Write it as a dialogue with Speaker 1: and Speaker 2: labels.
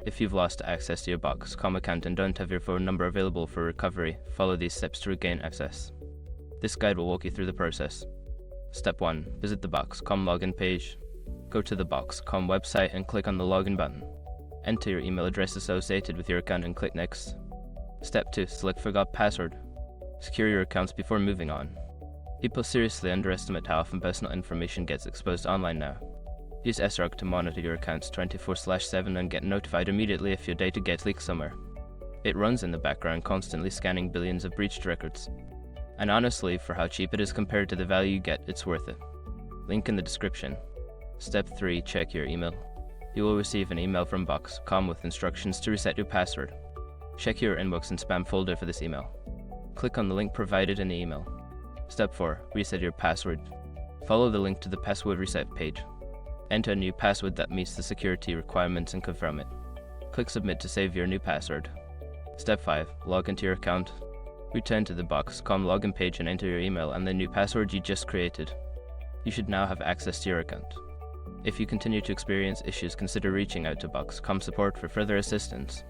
Speaker 1: If you've lost access to your Box.com account and don't have your phone number available for recovery, follow these steps to regain access. This guide will walk you through the process. Step 1. Visit the Box.com login page. Go to the Box.com website and click on the login button. Enter your email address associated with your account and click Next. Step 2. Select Forgot Password. Secure your accounts before moving on. People seriously underestimate how often personal information gets exposed online now. Use SROG to monitor your accounts 24/7 and get notified immediately if your data gets leaked somewhere. It runs in the background, constantly scanning billions of breached records. And honestly, for how cheap it is compared to the value you get, it's worth it. Link in the description. Step 3. Check your email. You will receive an email from Box.com with instructions to reset your password. Check your inbox and spam folder for this email. Click on the link provided in the email. Step 4. Reset your password. Follow the link to the password reset page. Enter a new password that meets the security requirements and confirm it. Click Submit to save your new password. Step 5. Log into your account. Return to the Box.com login page and enter your email and the new password you just created. You should now have access to your account. If you continue to experience issues, consider reaching out to Box.com support for further assistance.